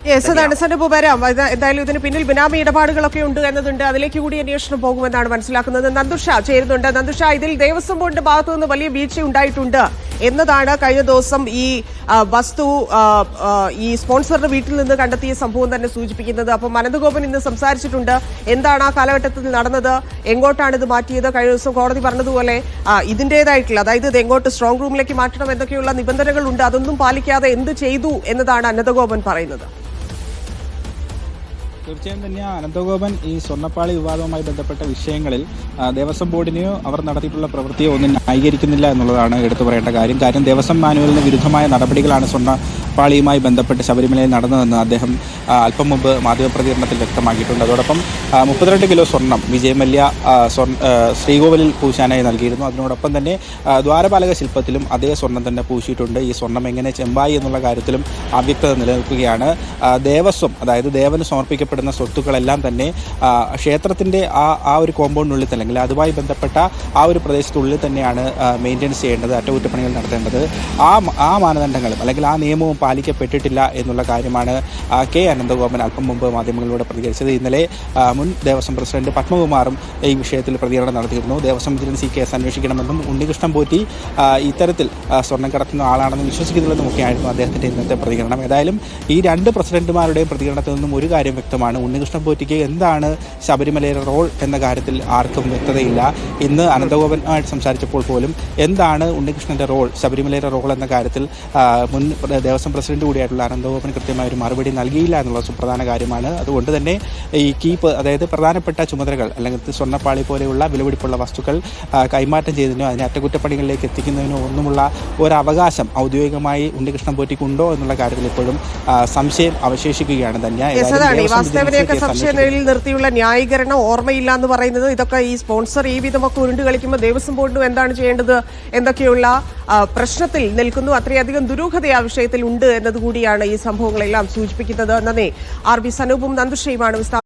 അതാണ് സനൂപ് വരാം. എന്തായാലും ഇതിന് പിന്നിൽ ബിനാമി ഇടപാടുകളൊക്കെ ഉണ്ട് എന്നതുണ്ട്. അതിലേക്ക് കൂടി അന്വേഷണം പോകുമെന്നാണ് മനസ്സിലാക്കുന്നത്. നന്ദുഷ ചേരുന്നുണ്ട്. നന്ദുഷ, ഇതിൽ ദേവസ്വം ബോർഡിന്റെ ഭാഗത്തു നിന്ന് വലിയ വീഴ്ച ഉണ്ടായിട്ടുണ്ട് എന്നതാണ് കഴിഞ്ഞ ദിവസം ഈ വസ്തു ഈ സ്പോൺസറുടെ വീട്ടിൽ നിന്ന് കണ്ടെത്തിയ സംഭവം തന്നെ സൂചിപ്പിക്കുന്നത്. അപ്പം അനന്തഗോപൻ ഇന്ന് സംസാരിച്ചിട്ടുണ്ട്. എന്താണ് ആ കാലഘട്ടത്തിൽ നടന്നത്, എങ്ങോട്ടാണ് ഇത് മാറ്റിയത്? കഴിഞ്ഞ ദിവസം കോടതി പറഞ്ഞതുപോലെ ഇതിന്റേതായിട്ടുള്ള, അതായത് ഇത് എങ്ങോട്ട് സ്ട്രോങ് റൂമിലേക്ക് മാറ്റണം എന്നൊക്കെയുള്ള നിബന്ധനകളുണ്ട്. അതൊന്നും പാലിക്കാതെ എന്ത് ചെയ്തു എന്നതാണ് അനന്തഗോപൻ പറയുന്നത്. തീർച്ചയായും തന്നെ അനന്തഗോപൻ ഈ സ്വർണ്ണപ്പാളി വിവാദവുമായി ബന്ധപ്പെട്ട വിഷയങ്ങളിൽ ദേവസ്വം ബോർഡിനെയോ അവർ നടത്തിയിട്ടുള്ള പ്രവൃത്തിയോ ഒന്നും ന്യായീകരിക്കുന്നില്ല എന്നുള്ളതാണ് എടുത്തു പറയേണ്ട കാര്യം. ദേവസ്വം മാനുവലിന് വിരുദ്ധമായ നടപടികളാണ് സ്വർണ്ണപ്പാളിയുമായി ബന്ധപ്പെട്ട് ശബരിമലയിൽ നടന്നതെന്ന് അദ്ദേഹം അല്പം മുമ്പ് മാധ്യമപ്രതികരണത്തിൽ വ്യക്തമാക്കിയിട്ടുണ്ട്. അതോടൊപ്പം 32 കിലോ സ്വർണം വിജയമല്യ ശ്രീകോവിലിൽ പൂശാനായി നൽകിയിരുന്നു. അതിനോടൊപ്പം തന്നെ ദ്വാരപാലക ശില്പത്തിലും അതേ സ്വർണം തന്നെ പൂശിയിട്ടുണ്ട്. ഈ സ്വർണം എങ്ങനെ ചെമ്പായി എന്നുള്ള കാര്യത്തിലും അവ്യക്തത നിലനിൽക്കുകയാണ്. ദേവസ്വം, അതായത് ദേവന് സമർപ്പിക്കപ്പെടുന്ന സ്വത്തുക്കളെല്ലാം തന്നെ ക്ഷേത്രത്തിൻ്റെ ആ ഒരു കോമ്പൗണ്ടിനുള്ളിൽ തന്നെ, അല്ലെങ്കിൽ അതുമായി ബന്ധപ്പെട്ട ആ ഒരു പ്രദേശത്തുള്ളിൽ തന്നെയാണ് മെയിൻ്റെനൻസ് ചെയ്യേണ്ടത്, അറ്റകുറ്റപ്പണികൾ നടത്തേണ്ടത്. ആ മാനദണ്ഡങ്ങളും അല്ലെങ്കിൽ ആ നിയമവും പാലിക്കപ്പെട്ടിട്ടില്ല എന്നുള്ള കാര്യമാണ് കെ അനന്തഗോപൻ അല്പം മുമ്പ് മാധ്യമങ്ങളിലൂടെ പ്രതികരിച്ചത്. ഇന്നലെ മുൻ ദേവസ്വം പ്രസിഡന്റ് പത്മകുമാറും ഈ വിഷയത്തിൽ പ്രതികരണം നടത്തിയിരുന്നു. ദേവസ്വം വിജിലൻസ് ഈ കേസ് അന്വേഷിക്കണമെന്നും ഉണ്ണികൃഷ്ണൻ പോറ്റി ഇത്തരത്തിൽ സ്വർണ്ണം കടത്തുന്ന ആളാണെന്ന് വിശ്വസിക്കുന്നില്ലെന്നുമൊക്കെയായിരുന്നു അദ്ദേഹത്തിൻ്റെ ഇന്നത്തെ പ്രതികരണം. ഏതായാലും ഈ രണ്ട് പ്രസിഡന്റുമാരുടെയും പ്രതികരണത്തിൽ നിന്നും ഒരു കാര്യം വ്യക്തമാണ്. ഉണ്ണികൃഷ്ണൻ പോറ്റിക്ക് എന്താണ് ശബരിമലയുടെ റോൾ എന്ന കാര്യത്തിൽ ആർക്കും വ്യക്തതയില്ല. ഇന്ന് അനന്തഗോപനുമായിട്ട് സംസാരിച്ചപ്പോൾ പോലും എന്താണ് ഉണ്ണികൃഷ്ണന്റെ റോൾ, ശബരിമലയുടെ റോൾ എന്ന കാര്യത്തിൽ മുൻ ദേവസ്വം പ്രസിഡന്റ് കൂടിയായിട്ടുള്ള അനന്തഗോപൻ കൃത്യമായ ഒരു മറുപടി നൽകിയില്ല എന്നുള്ള സുപ്രധാന കാര്യമാണ്. അതുകൊണ്ട് തന്നെ ഈ കീപ്പ്, അതായത് പ്രധാനപ്പെട്ട ചുമതലകൾ അല്ലെങ്കിൽ സ്വർണ്ണപ്പാളി പോലെയുള്ള വിലപിടിപ്പുള്ള വസ്തുക്കൾ കൈമാറ്റം ചെയ്തതിനോ അതിനെ അറ്റകുറ്റപ്പണികളിലേക്ക് എത്തിക്കുന്നതിനോ ഒന്നുമുള്ള ഒരവകാശം ഔദ്യോഗികമായി ഉണ്ണികൃഷ്ണൻ പോറ്റിക്കുണ്ടോ എന്നുള്ള കാര്യത്തിൽ ഇപ്പോഴും സംശയം അവശേഷിക്കുകയാണ്. തന്നെ വാസ്തവനെയൊക്കെ സംശയനിലയിൽ നിർത്തിയുള്ള ന്യായീകരണം ഓർമ്മയില്ല എന്ന് പറയുന്നത്, ഇതൊക്കെ ഈ സ്പോൺസർ ഈ വിധമൊക്കെ ഉരുണ്ട് കളിക്കുമ്പോൾ ദേവസ്വം ബോർഡിനും എന്താണ് ചെയ്യേണ്ടത് എന്നൊക്കെയുള്ള പ്രശ്നത്തിൽ നിൽക്കുന്നു. അത്രയധികം ദുരൂഹത ആ വിഷയത്തിൽ ഉണ്ട് എന്നതുകൂടിയാണ് ഈ സംഭവങ്ങളെല്ലാം സൂചിപ്പിക്കുന്നത്. നന്ദി. RB സനൂപും നന്ദുഷയുമാണ് വിസ്താര